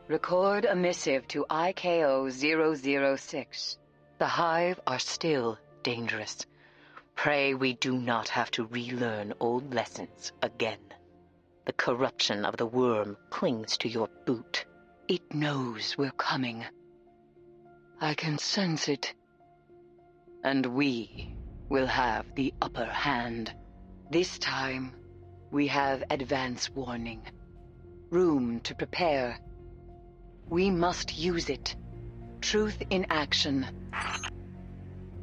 Record a missive to IKO-006. The Hive are still dangerous. Pray we do not have to relearn old lessons again. The corruption of the worm clings to your boot. It knows we're coming. I can sense it. And we will have the upper hand. This time, we have advance warning. Room to prepare. We must use it. Truth in action.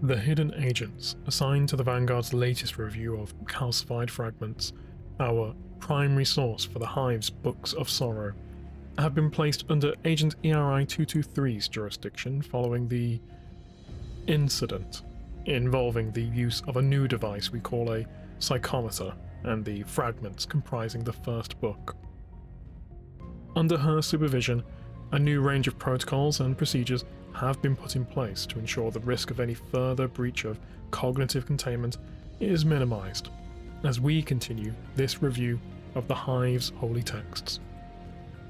The hidden agents assigned to the Vanguard's latest review of calcified fragments, our primary source for the Hive's Books of Sorrow, have been placed under Agent ERI 223's jurisdiction following the incident involving the use of a new device we call a psychometer and the fragments comprising the first book. Under her supervision, a new range of protocols and procedures have been put in place to ensure the risk of any further breach of cognitive containment is minimized, as we continue this review of the Hive's holy texts.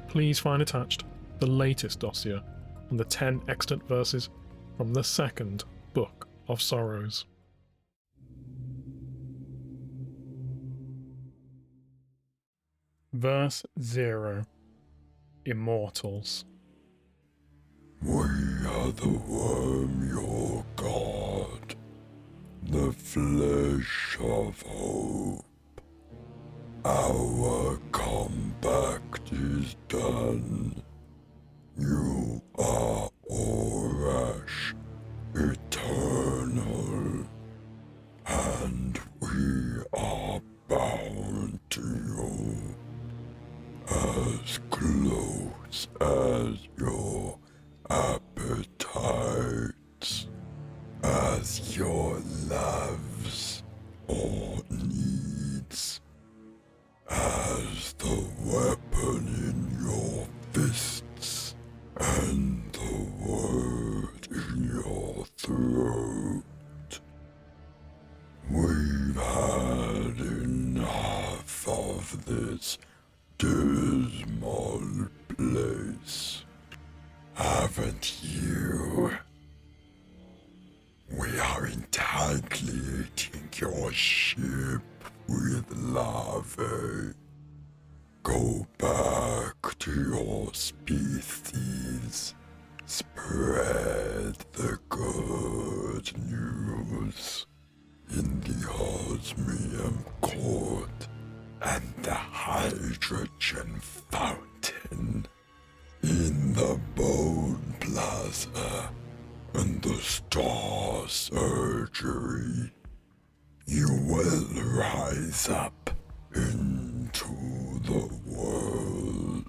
Please find attached the latest dossier on the 10 extant verses from the second Book of Sorrows. Verse 0. Immortals. We are the worm, your god, the flesh of hope. Our compact is done. You are Orash, eternal, and we are bound to you, as close as your appetites, as your loves or needs, as the weapon in your fists and the word in your throat. We've had enough of this dismal place. Haven't you? We are entangling your ship with larvae. Go back to your species. Spread the good news in the osmium court and the hydrogen fountain, in the bone plaza and the star surgery. You will rise up into the world.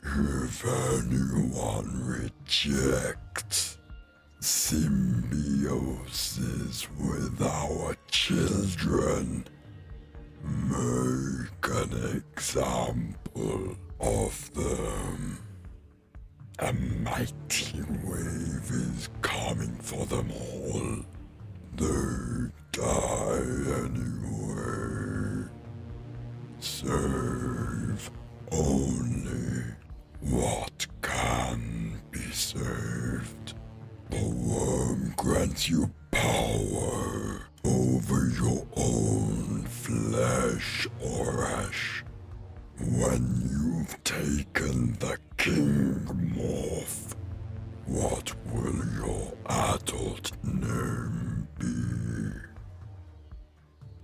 If anyone rejects symbiosis with our children, make an example of them. A mighty wave is coming for them all. They die anyway. Save only what can be saved. The worm grants you power over your own flesh, Orash. When you've taken the king morph, what will your adult name be?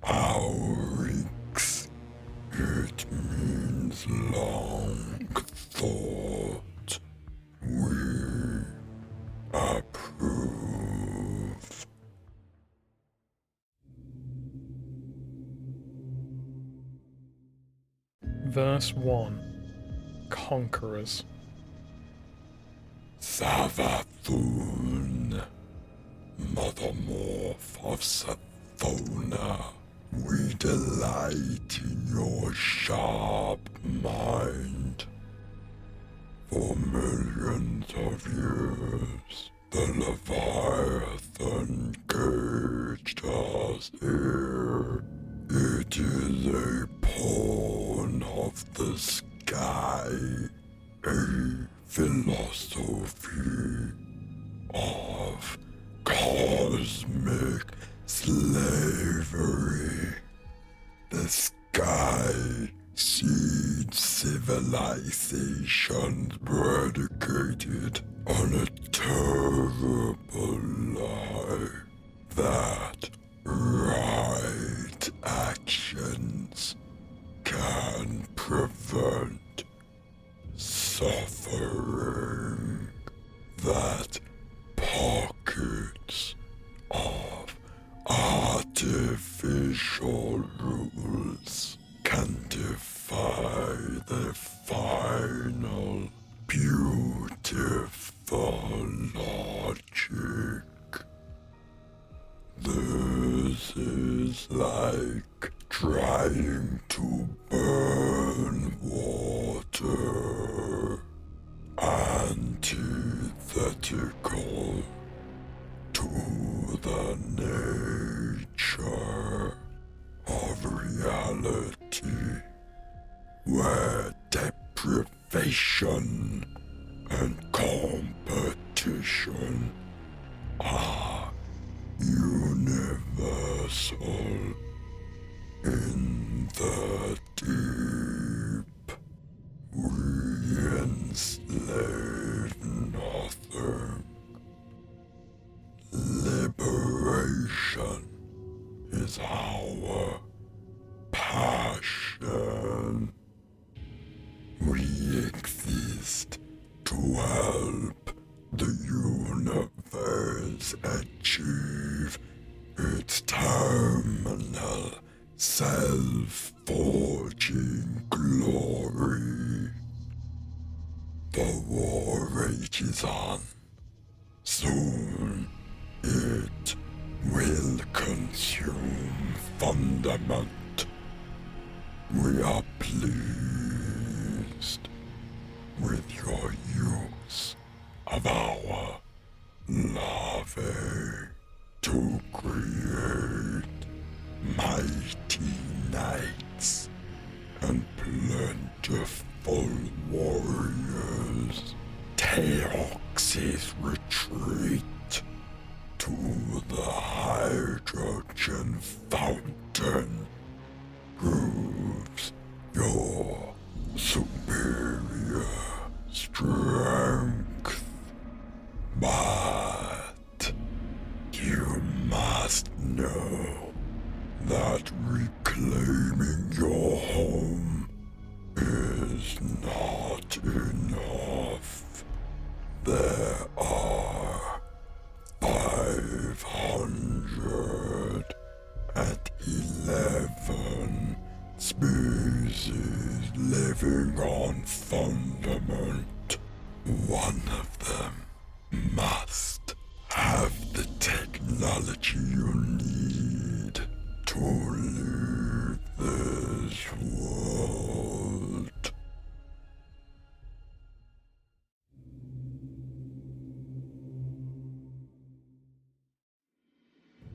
Aurix. It means long thought. We approve. Verse 1. Conquerors. Savathun, Mother Morph of Sathona, we delight in your sharp mind. For millions of years, the Leviathan caged us here. It is a pawn of the sky, a philosophy of cosmic slavery. The sky seed civilizations predicated on a terrible lie that right actions can prevent suffering, that pockets of artificial rules can defy the final beautiful logic. This is like trying to burn water, antithetical to the nature of reality, where deprivation and competition are universal. In the deep, we enslave nothing. Liberation is our passion. We exist to help the universe achieve its terminal self-forging glory. The war rages on. Soon it will consume Fundament. We are pleased with your use of our larvae to create mighty knights and plentiful warriors. Teox's retreat to the hydrogen fountain proves your superior strength. But you must know that reclaiming your home is not enough. There are 511 species living on Fundament. One of them must have the technology you need to leave this world.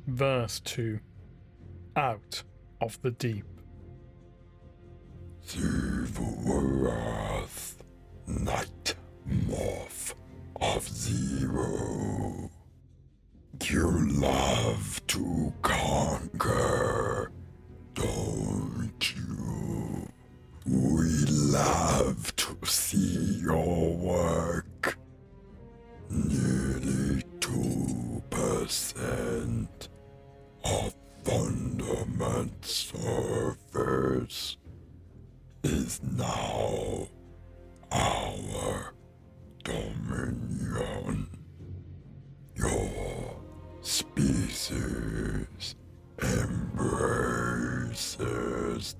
Verse 2. Out of the deep. Zivurath, Night Morph of Zero. You love to conquer, don't you? We love to see your work. Nearly 2% of Fundament surface is now our dominion. Your species embraces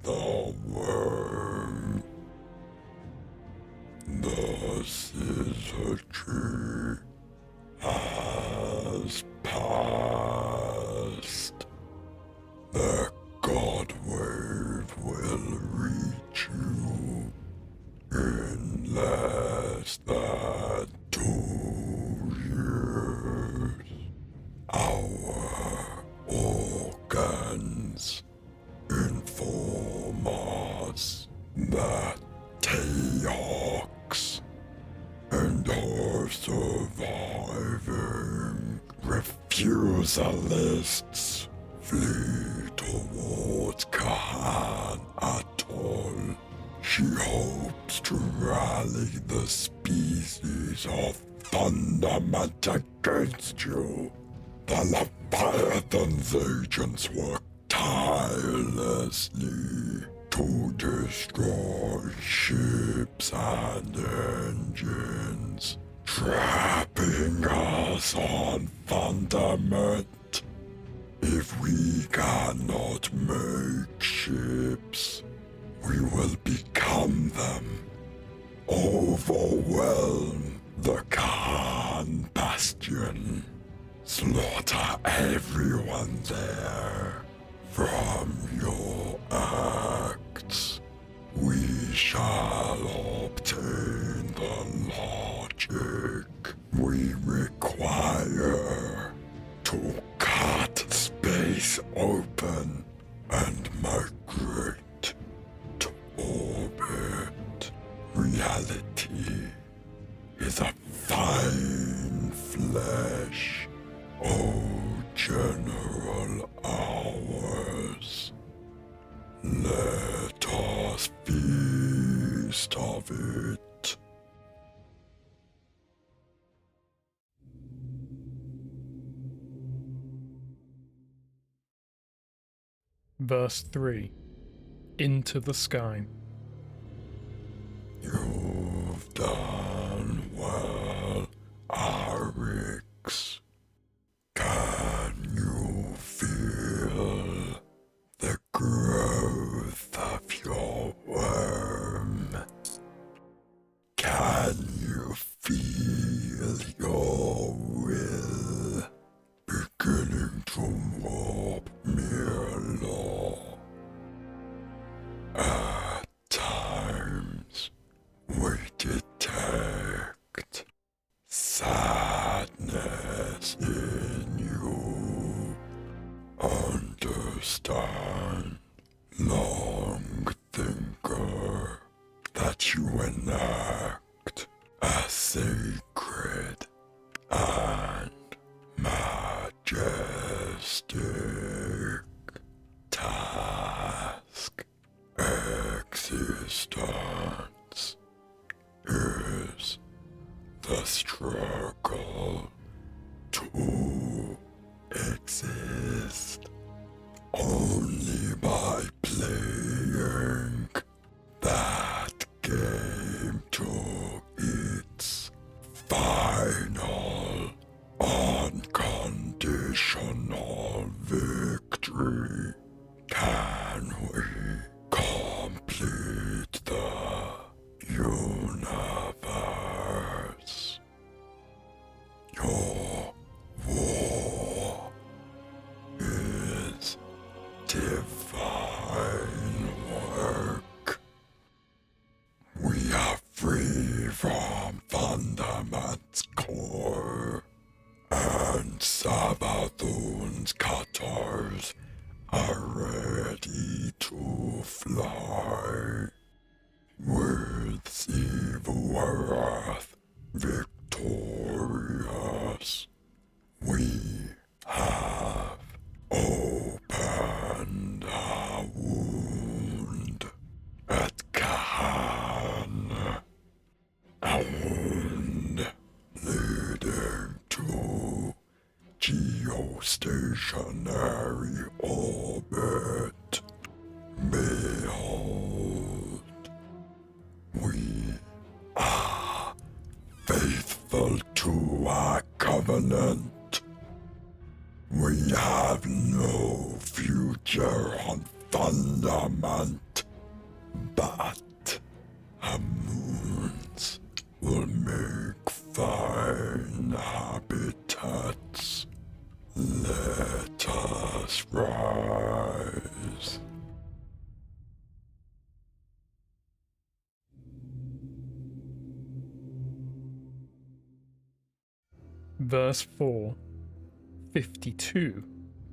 the worm. The scissor tree has passed. The God Wave will reach you in less than 2 years. Our organs inform us that Teox surviving refusalists flee towards Kahan Atoll. She hopes to rally the species of Thunderment against you. The Leviathan's agents work tirelessly to destroy ships and engines, trapping us on Thunderment. If we cannot make ships, we will become them. Overwhelm the Khan Bastion. Slaughter everyone there. From your acts, we shall obtain the logic we require to cut space open and migrate to orbit. Reality is a fine flesh, oh general ours. Let us feast of it. Verse 3. Into the Sky. You've done well, Arix. Can you feel the growth of your worm? Can you feel your will beginning to warp mere law? At times, we detect sadness in you. Understand, long thinker, that you enact a sacred and majestic task. Existence is the struggle to exist. Only by playing that game to its final, unconditional victory can we complete the universe. Your war is divine work. We are free from Thunderman's core, and Sabathun's cutters are ready to fly. With Seaworth victorious, we have opened a wound at Kahan, a wound leading to geostationary orbit. Behold, we are faithful to our covenant. We have no future on Thundermont, but our moons will make fine habitats. Let us rise. Verse 4, 52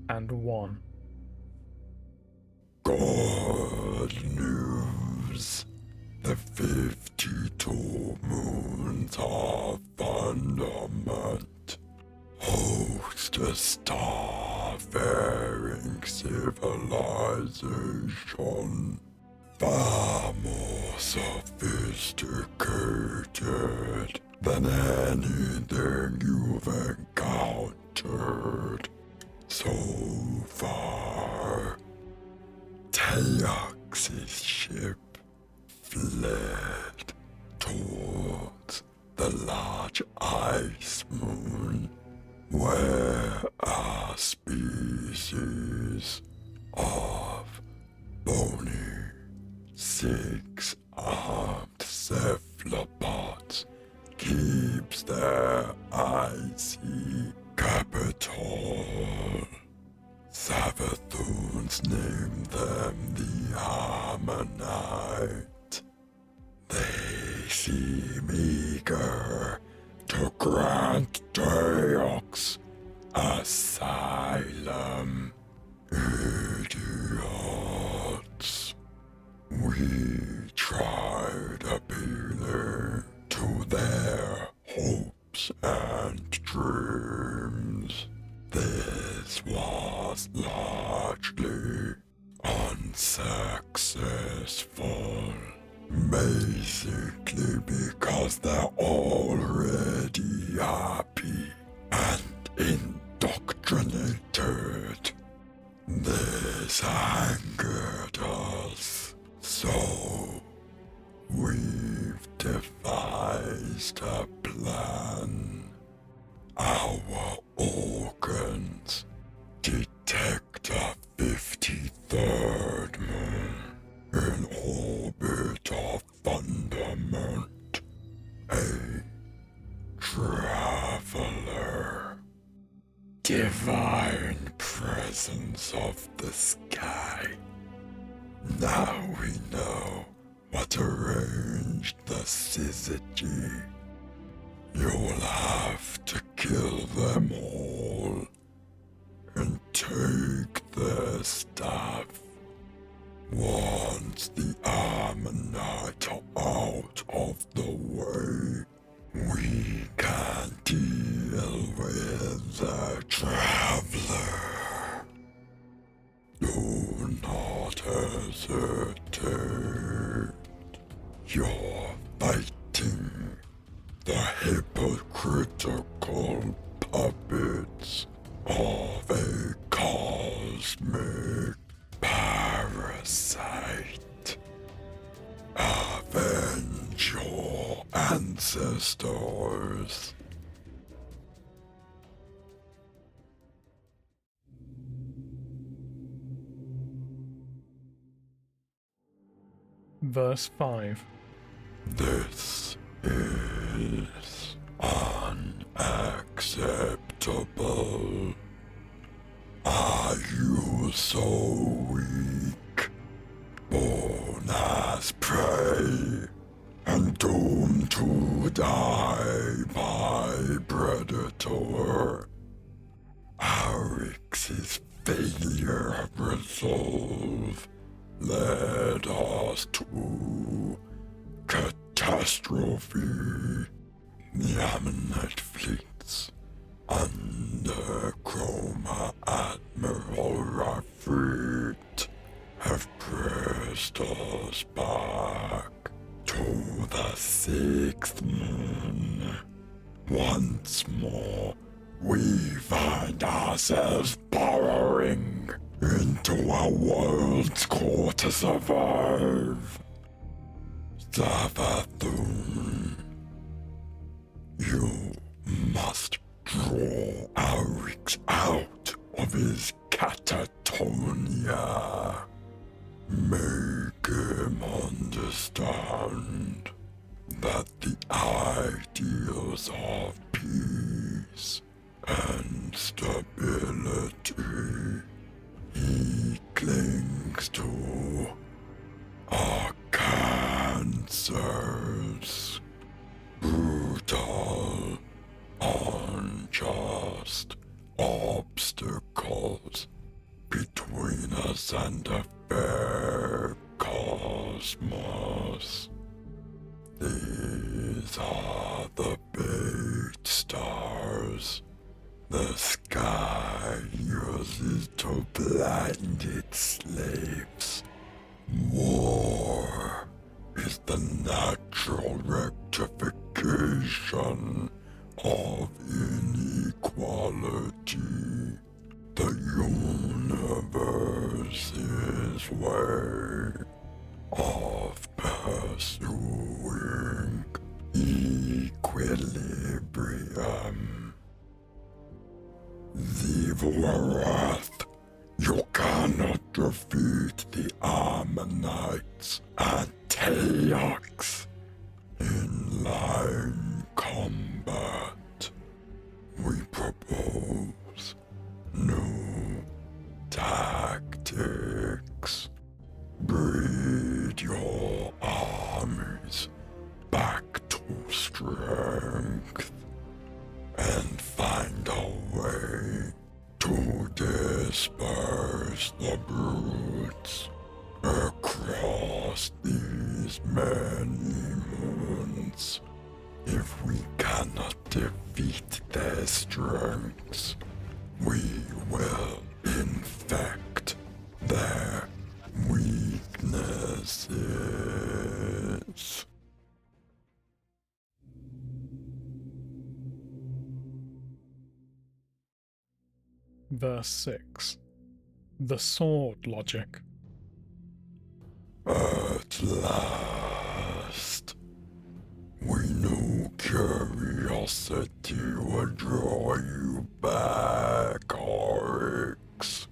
and 1. Good news. The 52 moons of fundament host a starfaring civilization far more sophisticated than anything you've encountered so far. Teox's ship fled towards the large ice moon, where a species of bony, six-armed cephalopods keeps their icy capital. Savathun's named them the Ammonite. They seem eager to grant Teox asylum. Idiots. We tried appealing to their hopes and dreams. This was largely unsuccessful, basically because they're already happy and indoctrinated. This angered us, so we've devised a plan. Our organs detect a 53rd moon in orbit of fundament, a traveler, divine presence of the sky. Now we know what arranged the syzygy. You'll have to kill them all and take their stuff. Once the Ammonite are out of the way, we can deal with the traveler. Do not hesitate. You're fighting the hypocritical puppets of a cosmic parasite. Avenge your ancestors. Verse 5. This is unacceptable. Are you so weak, born as prey, and doomed to die by predator? Arix's failure of resolve led us to catastrophe. The Ammonite fleets under Chroma Admiral Rafrit have pressed us back to the 6th moon. Once more, we find ourselves burrowing into a world's core to survive. Savathun, you must draw Arix out of his catatonia. Make him understand that the ideals of peace and stability he clings to are cancers. Brutal, unjust obstacles between us and a fair cosmos. These are the bait stars the sky uses to blind its slaves. War is the natural rectification of inequality. The universe's way of pursuing equilibrium. Zivarath, you cannot defeat the Ammonites and Teox in line combat. We propose new tactics. Breed your armies back to strength and find a way to disperse the brutes across these many moons. If we cannot defeat their strengths, we will infect their weaknesses. Verse 6. The sword logic. At last, we knew curiosity would draw you back, Oryx.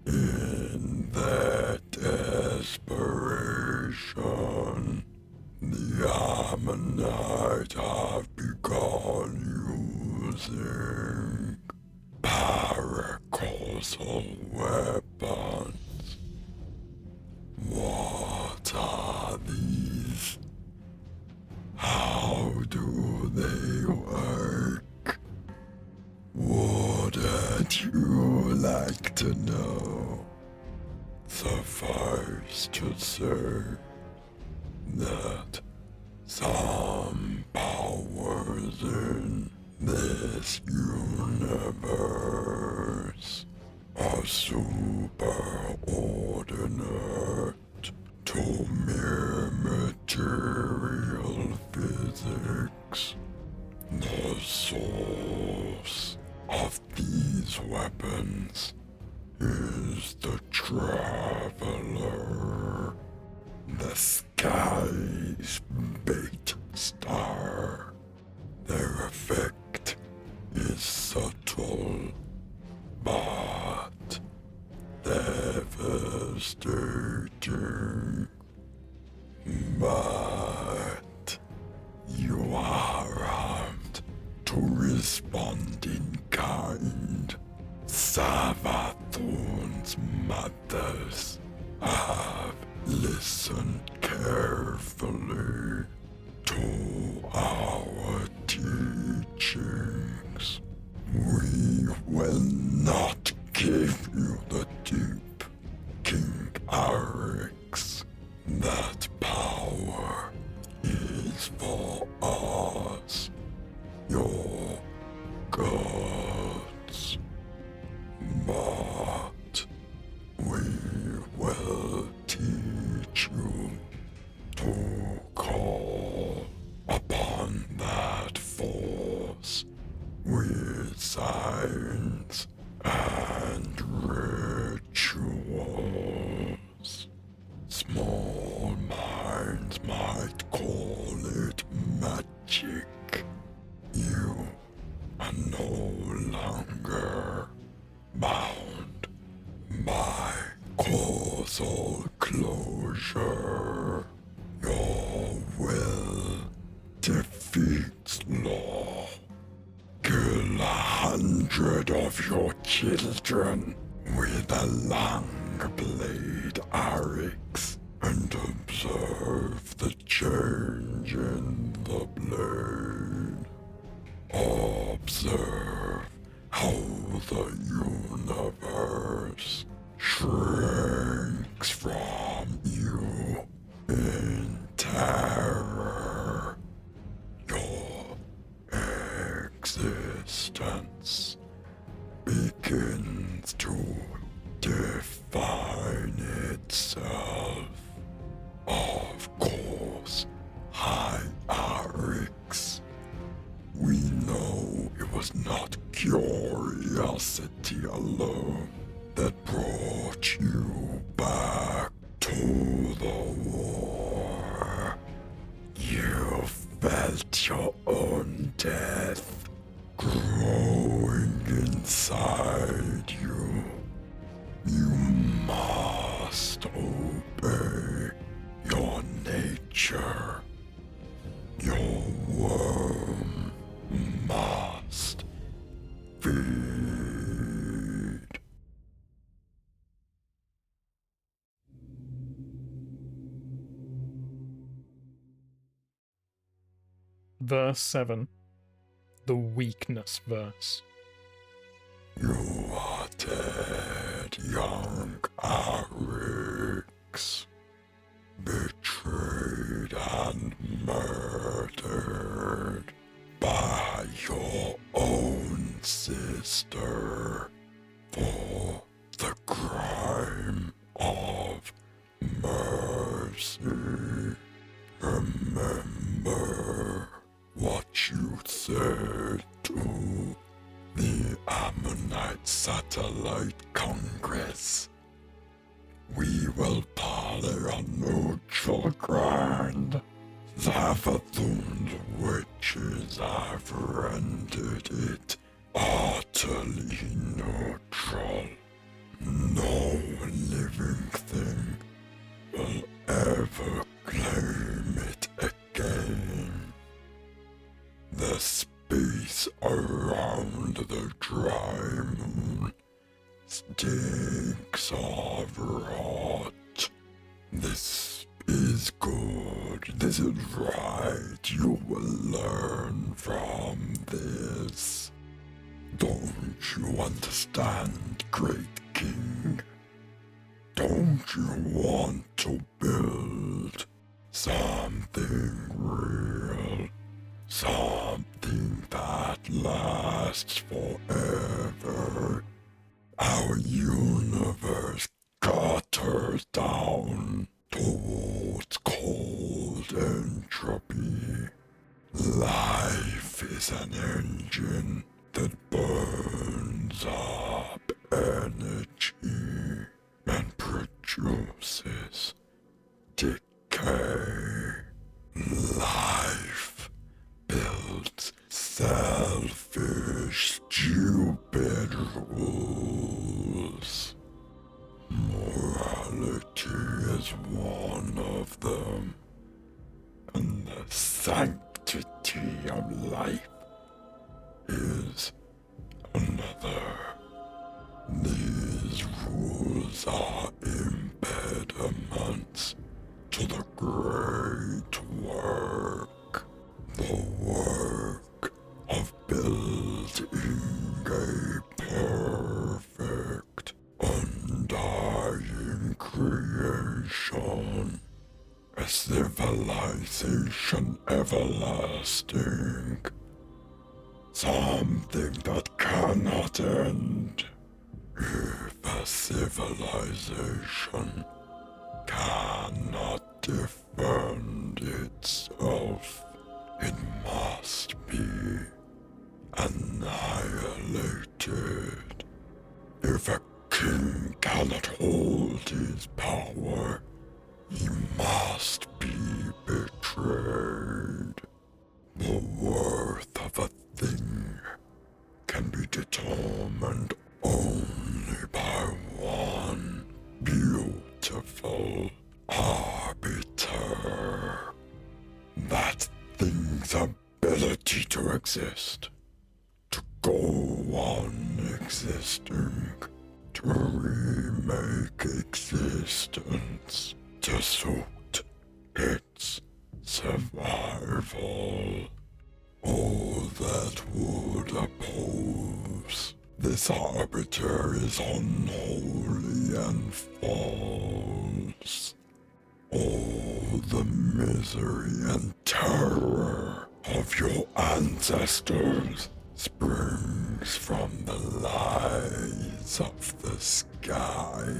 In their desperation, the Ammonite have begun using paracausal weapons. What are these? How do they work? Wouldn't you like to know? Suffice to say that some powers in this universe are superordinate to mere material physics. The source of these weapons is the Traveler, the sky's bait star. Their effect is subtle, but devastating. But you are armed to respond in kind. Savathun's mothers have listened carefully to our teachings. We will not give you the deep, King Arix. That power is for us, your gods. But we will teach you to call upon that force with signs and rituals. Small minds might call it magic. You are no longer bound by causal closure. Your will defeats law. Kill 100 of your children with a long blade Arix and observe the change in the blade. Observe how the universe shrinks from you in terror. existence begins to define itself. Of course, Hierarchs. We know it was not curiosity alone that brought you back to the war. You felt your own death growing inside you. You must obey your nature. Your worm must feed. Verse 7. The Weakness Verse. You are dead, young Arix, betrayed and murdered by your own sister for the crime of mercy. Remember what you said to the Ammonite Satellite Congress. We will parley on neutral ground. Zavathun's witches have rendered it utterly neutral. No living thing will ever claim it again. The space around the dry moon stinks of rot. This is good. This is right. You will learn from this. Don't you understand, Great King? Don't you want to build something real? Something that lasts forever. Our universe gutters down towards cold entropy. Life is an engine that burns up energy and produces decay. Life builds selfish, stupid rules. Morality is one of them, and the sanctity of life is another. These rules are impediments to the great work. The work of building a perfect, undying creation. A civilization everlasting. Something that cannot end. If a civilization cannot defend itself, it must be annihilated. If a king cannot hold his power, he must be betrayed. The worth of a thing can be determined only by one beautiful arbiter. That thing's ability to exist, to go on existing, to remake existence, to suit its survival. All that would oppose this arbiter is unholy and false. All the misery and terror of your ancestors springs from the lights of the sky.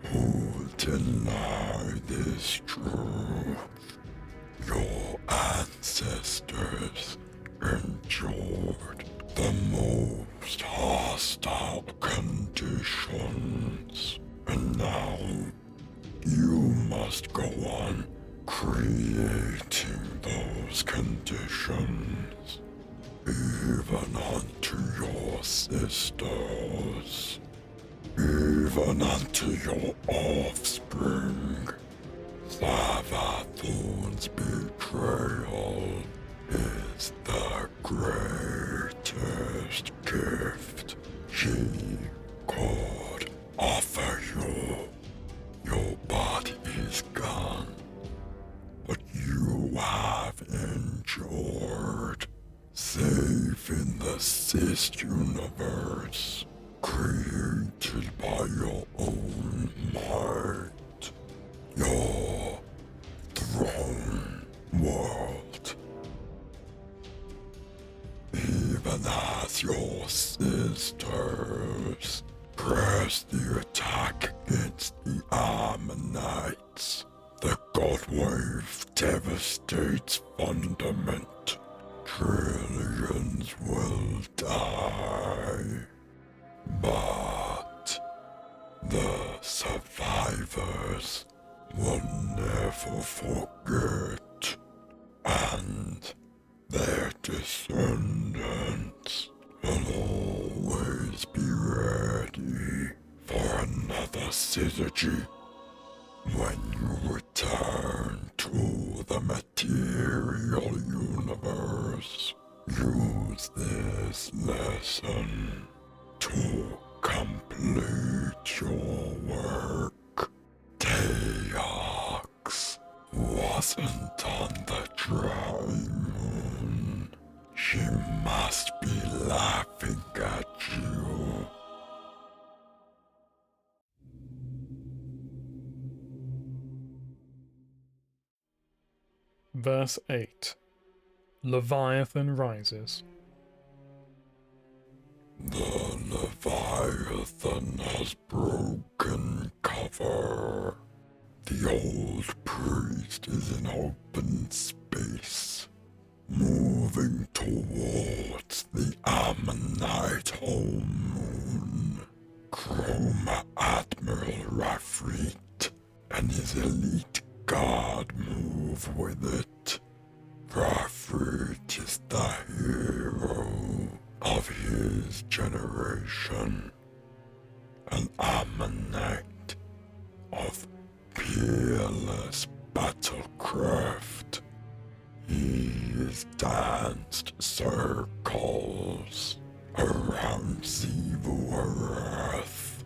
Who deny this truth? Your ancestors endured the most hostile conditions, and now you must go on creating those conditions, even unto your sisters, even unto your offspring. Savathun's betrayal is the greatest gift she could offer you. Your body is gone, but you have endured, safe in the Sith universe, created by your own might, your throne world. Even as your sisters press the attack against the Ammonites, the God Wave devastates Fundament. Trillions will die, but the survivors will never forget, and their descendants will always be ready for another syzygy. When you return to the material universe, use this lesson to complete your work. Teox wasn't on the dry moon. She must be laughing at you. Verse 8. Leviathan Rises. The Leviathan has broken cover. The old priest is in open space, moving towards the Ammonite home moon. Chroma Admiral Rafrit and his elite guard move with it. Rafrit is the hero of his generation, an Ammonite of peerless battlecraft. He has danced circles around Zeevorth,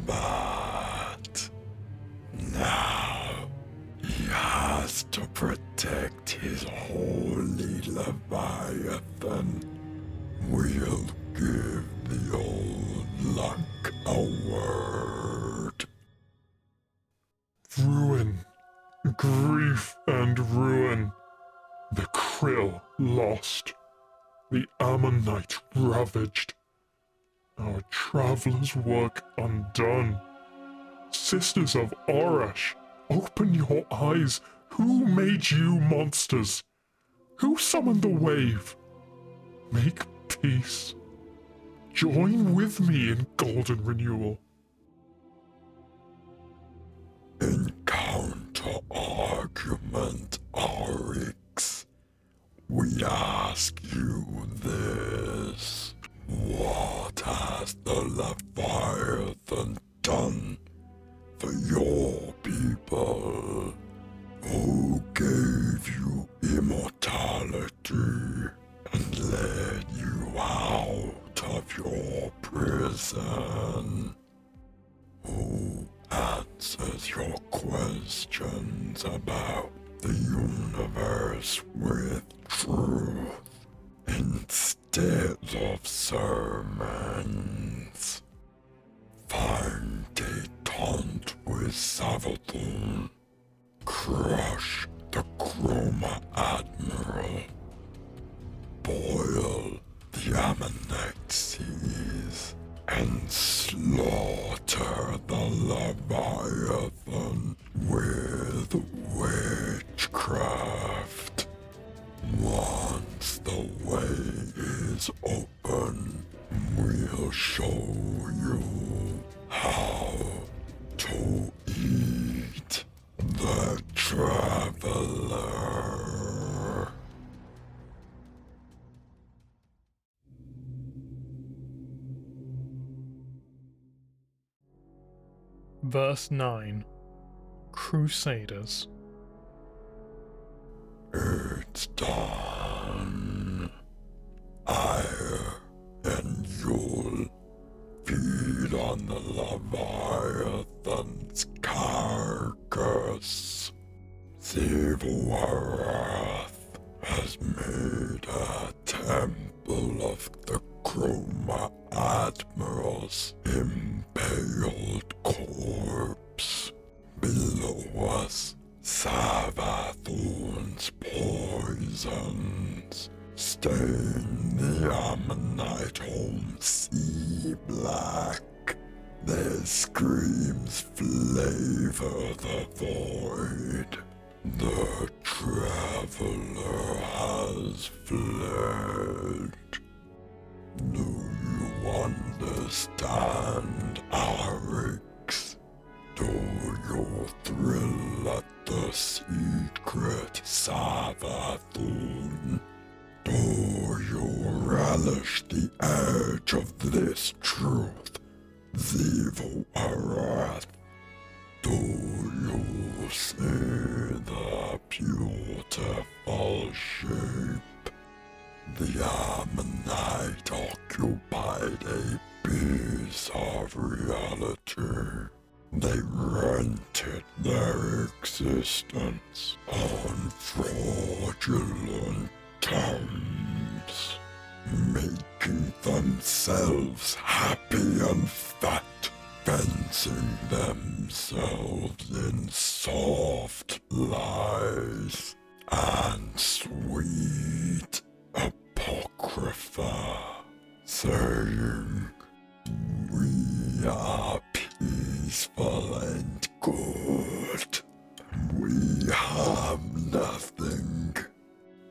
but now he has to protect his holy Leviathan. We'll give the old luck a word. Ruin, grief and ruin. The Krill lost, the Ammonite ravaged, our traveler's work undone. Sisters of Orash, open your eyes. Who made you monsters? Who summoned the wave? Make peace. Join with me in golden renewal. Encounter argument, Oryx. We ask you this. What has the Leviathan done for your people? Who gave you immortality and led you out of your prison? Who answers your questions about the universe with truth instead of sermons? Find a taunt with Savathun. Crush the Chroma Admiral. Boil Once the way is open, we'll show you how to eat the traveler. Verse 9. Crusaders. It's done. I and you'll feed on the Leviathan's carcass. Wrath has made a temple of the Chroma Admiral's impaled corpse. Below us, Savathun's poisons stain the Ammonite home sea black. Their screams flavor the void. The traveler has fled. Do you understand our aches? Do you thrill at the secret Savathun? Do you relish the edge of this truth, Arath? Do you see the beautiful shape? The Ammonite occupied a piece of reality. They rented their existence on fraudulent terms, making themselves happy and fat, fencing themselves in soft lies and sweet apocrypha, saying, "We are peaceful and good. We have nothing."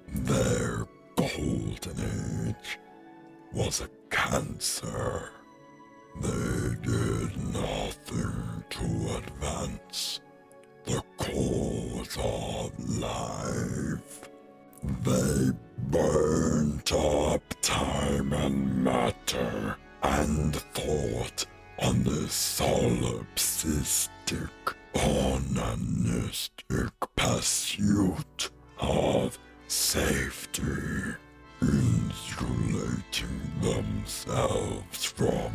Their golden age was a cancer. They did nothing to advance the cause of life. They burnt up time and matter and thought on the solipsistic, onanistic pursuit of safety, insulating themselves from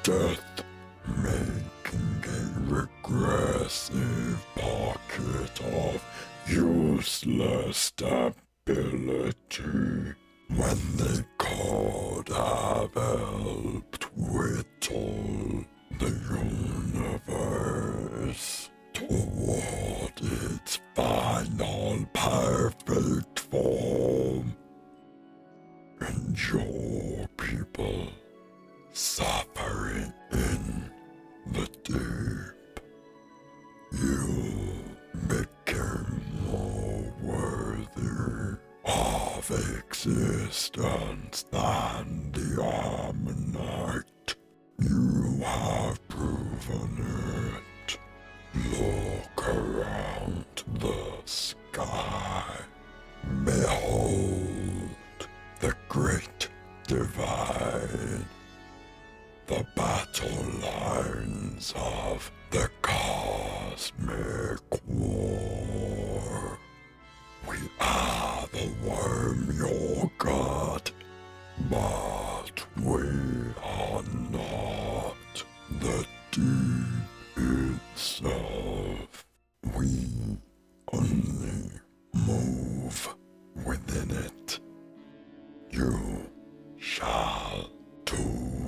death, making a regressive pocket of useless stability. When they could have helped whittle the universe toward its final perfect form. And your people suffering in the deep, you became more worthy of existence than the Ammonite. You have proven it. Look around the sky. Behold the great divide. The battle lines of the cosmic war. We are the worm, your god, but we are not the deep itself. We only move within it. You shall too.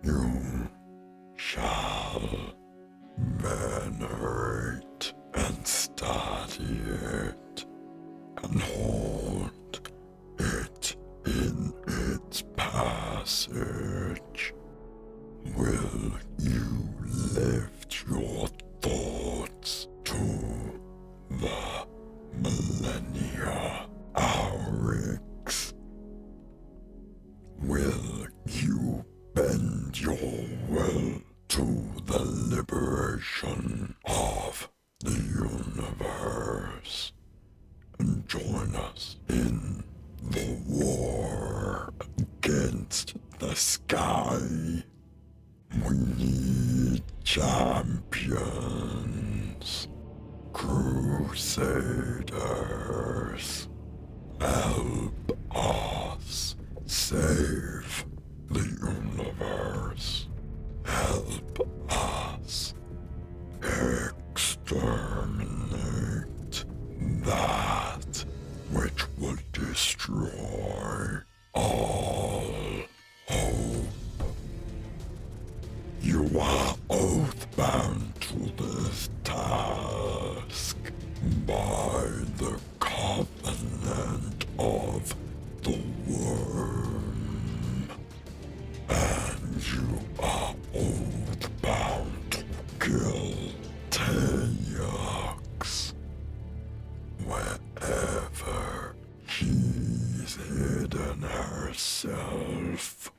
You shall venerate and study it and hold it in its passage. Will you lift your thoughts to the millennia in the war against the sky. We need champions. Crusaders. Help us save the universe. Help us exterminate that which will destroy all hope. You are oath-bound to this task by the covenant of the worm, and you are oath-bound to kill Teox wherever she's hidden herself.